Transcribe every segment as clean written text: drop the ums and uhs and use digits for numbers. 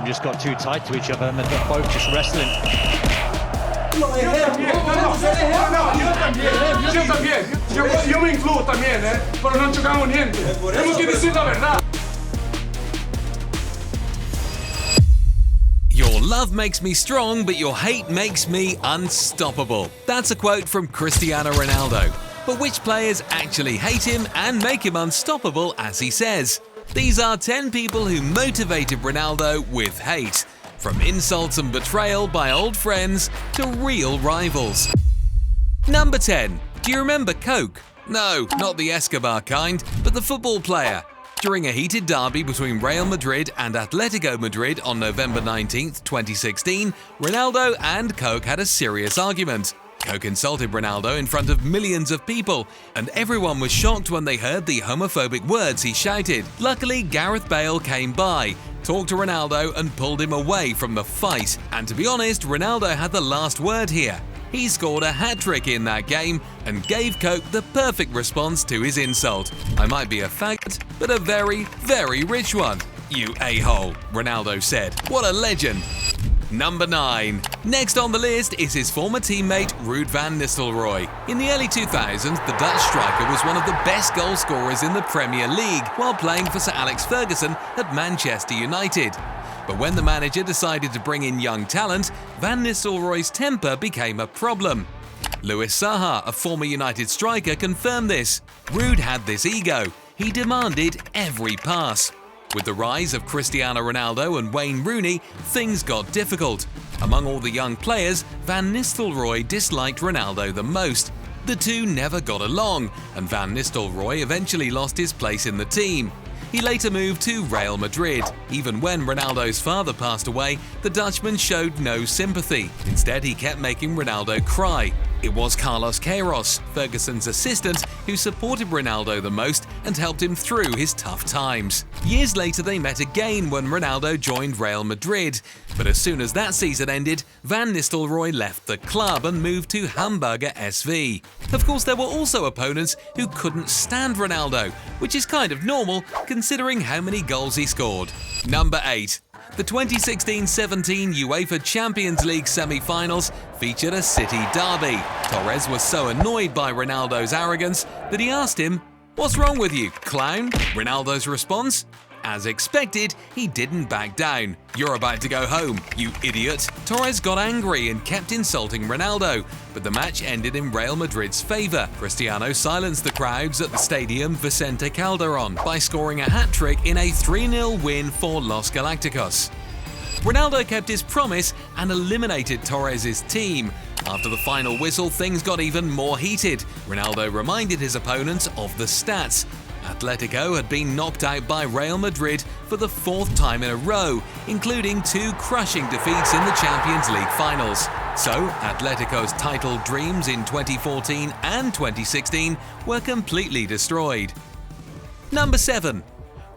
them just got too tight to each other and they've got both just wrestling. Yo también. Yo me incluyo también, pero no chocamos niente. Tenemos que decir la verdad. Your love makes me strong, but your hate makes me unstoppable. That's a quote from Cristiano Ronaldo. But which players actually hate him and make him unstoppable, as he says? These are 10 people who motivated Ronaldo with hate. From insults and betrayal by old friends to real rivals. Number 10. Do you remember Coke? No, not the Escobar kind, but the football player. During a heated derby between Real Madrid and Atletico Madrid on November 19, 2016, Ronaldo and Coke had a serious argument. Coke insulted Ronaldo in front of millions of people, and everyone was shocked when they heard the homophobic words he shouted. Luckily, Gareth Bale came by, talked to Ronaldo and pulled him away from the fight. And to be honest, Ronaldo had the last word here. He scored a hat-trick in that game and gave Coke the perfect response to his insult. I might be a faggot, but a very, very rich one. You a-hole, Ronaldo said. What a legend. Number 9. Next on the list is his former teammate Ruud van Nistelrooy. In the early 2000s, the Dutch striker was one of the best goal scorers in the Premier League while playing for Sir Alex Ferguson at Manchester United. But when the manager decided to bring in young talent, Van Nistelrooy's temper became a problem. Louis Saha, a former United striker, confirmed this. Ruud had this ego. He demanded every pass. With the rise of Cristiano Ronaldo and Wayne Rooney, things got difficult. Among all the young players, Van Nistelrooy disliked Ronaldo the most. The two never got along, and Van Nistelrooy eventually lost his place in the team. He later moved to Real Madrid. Even when Ronaldo's father passed away, the Dutchman showed no sympathy. Instead, he kept making Ronaldo cry. It was Carlos Queiroz, Ferguson's assistant, who supported Ronaldo the most and helped him through his tough times. Years later, they met again when Ronaldo joined Real Madrid. But as soon as that season ended, Van Nistelrooy left the club and moved to Hamburger SV. Of course, there were also opponents who couldn't stand Ronaldo, which is kind of normal considering how many goals he scored. Number 8. The 2016-17 UEFA Champions League semi-finals featured a city derby. Torres was so annoyed by Ronaldo's arrogance that he asked him, "What's wrong with you, clown?" Ronaldo's response? As expected, he didn't back down. "You're about to go home, you idiot." Torres got angry and kept insulting Ronaldo, but the match ended in Real Madrid's favour. Cristiano silenced the crowds at the stadium Vicente Calderón by scoring a hat-trick in a 3-0 win for Los Galacticos. Ronaldo kept his promise and eliminated Torres' team. After the final whistle, things got even more heated. Ronaldo reminded his opponents of the stats. Atletico had been knocked out by Real Madrid for the 4th time in a row, including 2 crushing defeats in the Champions League finals. So, Atletico's title dreams in 2014 and 2016 were completely destroyed. Number 7.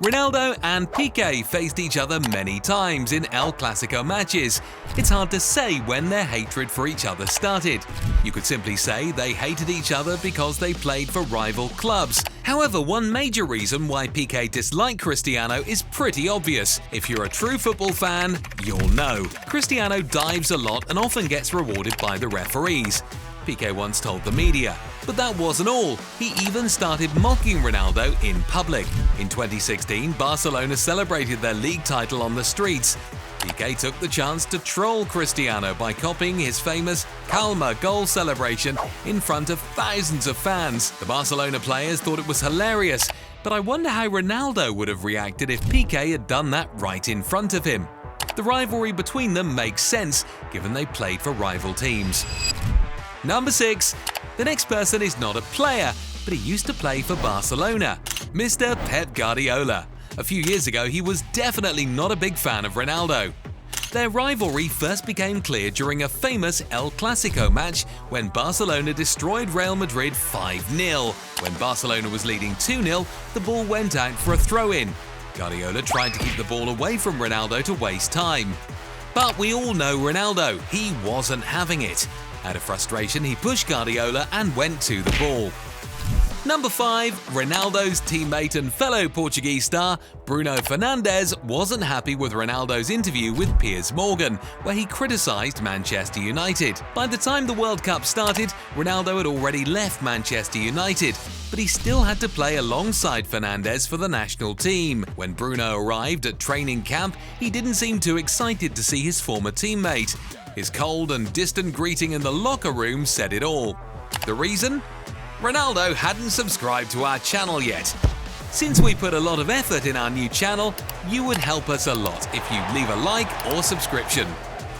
Ronaldo and Piqué faced each other many times in El Clasico matches. It's hard to say when their hatred for each other started. You could simply say they hated each other because they played for rival clubs. However, one major reason why Piqué disliked Cristiano is pretty obvious. If you're a true football fan, you'll know. Cristiano dives a lot and often gets rewarded by the referees. Piqué once told the media. But that wasn't all. He even started mocking Ronaldo in public. In 2016, Barcelona celebrated their league title on the streets. Piqué took the chance to troll Cristiano by copying his famous Calma goal celebration in front of thousands of fans. The Barcelona players thought it was hilarious, but I wonder how Ronaldo would have reacted if Piqué had done that right in front of him. The rivalry between them makes sense, given they played for rival teams. Number 6. The next person is not a player, but he used to play for Barcelona. Mr. Pep Guardiola. A few years ago, he was definitely not a big fan of Ronaldo. Their rivalry first became clear during a famous El Clasico match when Barcelona destroyed Real Madrid 5-0. When Barcelona was leading 2-0, the ball went out for a throw-in. Guardiola tried to keep the ball away from Ronaldo to waste time. But we all know Ronaldo, he wasn't having it. Out of frustration, he pushed Guardiola and went to the ball. Number 5. Ronaldo's teammate and fellow Portuguese star Bruno Fernandes wasn't happy with Ronaldo's interview with Piers Morgan, where he criticised Manchester United. By the time the World Cup started, Ronaldo had already left Manchester United, but he still had to play alongside Fernandes for the national team. When Bruno arrived at training camp, he didn't seem too excited to see his former teammate. His cold and distant greeting in the locker room said it all. The reason? Ronaldo hadn't subscribed to our channel yet. Since we put a lot of effort in our new channel, you would help us a lot if you leave a like or subscription.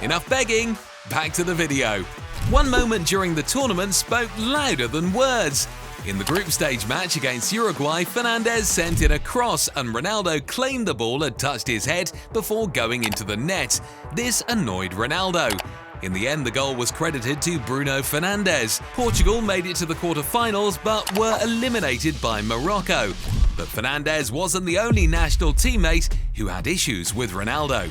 Enough begging, back to the video. One moment during the tournament spoke louder than words. In the group stage match against Uruguay, Fernandes sent in a cross and Ronaldo claimed the ball had touched his head before going into the net. This annoyed Ronaldo. In the end, the goal was credited to Bruno Fernandes. Portugal made it to the quarter-finals but were eliminated by Morocco. But Fernandes wasn't the only national teammate who had issues with Ronaldo.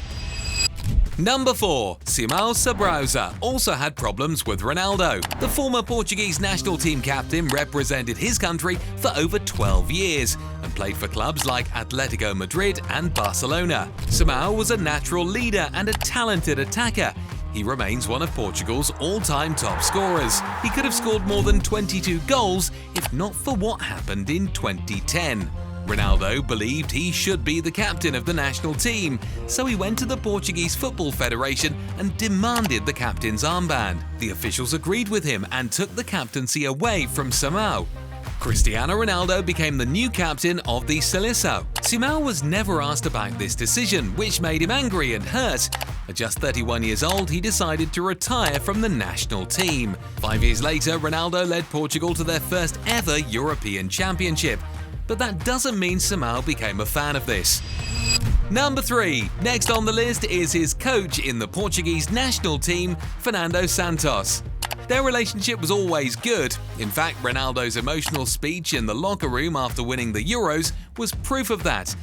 Number 4. Simão Sabrosa also had problems with Ronaldo. The former Portuguese national team captain represented his country for over 12 years and played for clubs like Atletico Madrid and Barcelona. Simão was a natural leader and a talented attacker. He remains one of Portugal's all-time top scorers. He could have scored more than 22 goals if not for what happened in 2010. Ronaldo believed he should be the captain of the national team, so he went to the Portuguese Football Federation and demanded the captain's armband. The officials agreed with him and took the captaincy away from Simão. Cristiano Ronaldo became the new captain of the Seleção. Simão was never asked about this decision, which made him angry and hurt. At just 31 years old, he decided to retire from the national team. 5 years later, Ronaldo led Portugal to their first ever European Championship. But that doesn't mean Simão became a fan of this. Number 3. Next on the list is his coach in the Portuguese national team, Fernando Santos. Their relationship was always good. In fact, Ronaldo's emotional speech in the locker room after winning the Euros was proof of that.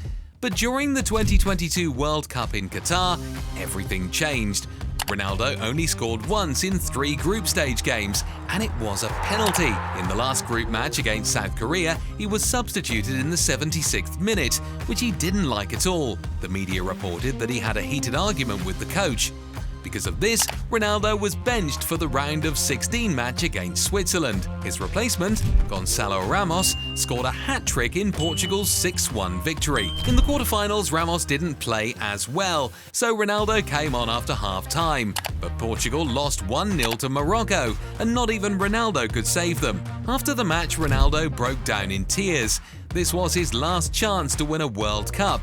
But during the 2022 World Cup in Qatar, everything changed. Ronaldo only scored once in 3 group stage games, and it was a penalty. In the last group match against South Korea, he was substituted in the 76th minute, which he didn't like at all. The media reported that he had a heated argument with the coach. Because of this, Ronaldo was benched for the round of 16 match against Switzerland. His replacement, Gonçalo Ramos, scored a hat-trick in Portugal's 6-1 victory. In the quarter-finals, Ramos didn't play as well, so Ronaldo came on after half-time. But Portugal lost 1-0 to Morocco, and not even Ronaldo could save them. After the match, Ronaldo broke down in tears. This was his last chance to win a World Cup.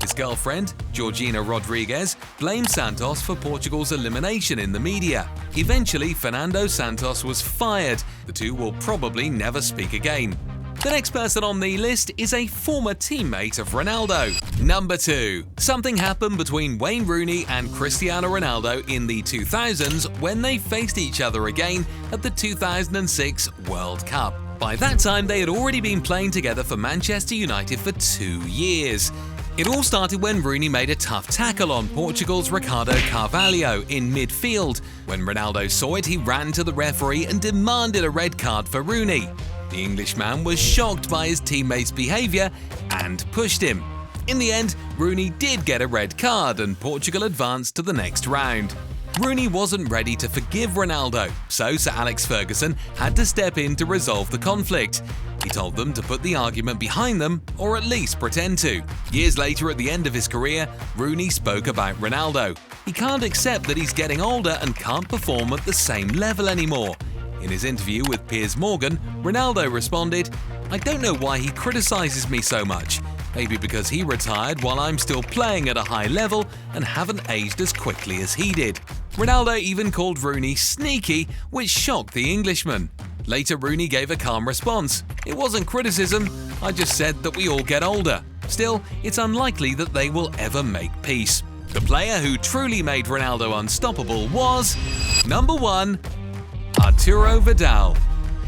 His girlfriend, Georgina Rodrigues, blamed Santos for Portugal's elimination in the media. Eventually, Fernando Santos was fired. The two will probably never speak again. The next person on the list is a former teammate of Ronaldo. Number 2. Something happened between Wayne Rooney and Cristiano Ronaldo in the 2000s when they faced each other again at the 2006 World Cup. By that time, they had already been playing together for Manchester United for 2 years. It all started when Rooney made a tough tackle on Portugal's Ricardo Carvalho in midfield. When Ronaldo saw it, he ran to the referee and demanded a red card for Rooney. The Englishman was shocked by his teammate's behaviour and pushed him. In the end, Rooney did get a red card and Portugal advanced to the next round. Rooney wasn't ready to forgive Ronaldo, so Sir Alex Ferguson had to step in to resolve the conflict. He told them to put the argument behind them, or at least pretend to. Years later, at the end of his career, Rooney spoke about Ronaldo. He can't accept that he's getting older and can't perform at the same level anymore. In his interview with Piers Morgan, Ronaldo responded, "I don't know why he criticises me so much. Maybe because he retired while I'm still playing at a high level and haven't aged as quickly as he did." Ronaldo even called Rooney sneaky, which shocked the Englishman. Later, Rooney gave a calm response. "It wasn't criticism, I just said that we all get older. Still, it's unlikely that they will ever make peace." The player who truly made Ronaldo unstoppable was number 1. Arturo Vidal.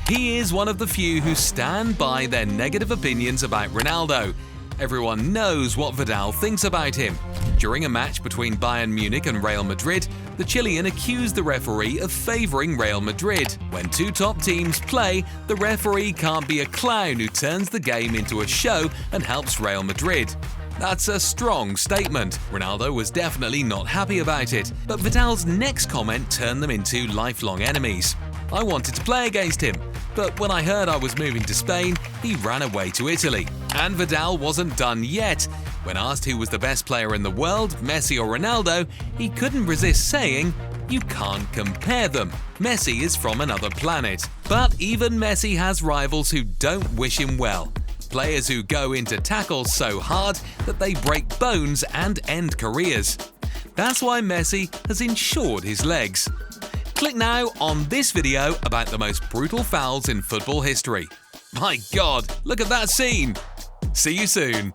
He is one of the few who stand by their negative opinions about Ronaldo. Everyone knows what Vidal thinks about him. During a match between Bayern Munich and Real Madrid, the Chilean accused the referee of favouring Real Madrid. When two top teams play, the referee can't be a clown who turns the game into a show and helps Real Madrid. That's a strong statement. Ronaldo was definitely not happy about it, but Vidal's next comment turned them into lifelong enemies. I wanted to play against him, but when I heard I was moving to Spain, he ran away to Italy. And Vidal wasn't done yet. When asked who was the best player in the world, Messi or Ronaldo, he couldn't resist saying, "You can't compare them. Messi is from another planet." But even Messi has rivals who don't wish him well. Players who go into tackles so hard that they break bones and end careers. That's why Messi has insured his legs. Click now on this video about the most brutal fouls in football history. My God, look at that scene! See you soon.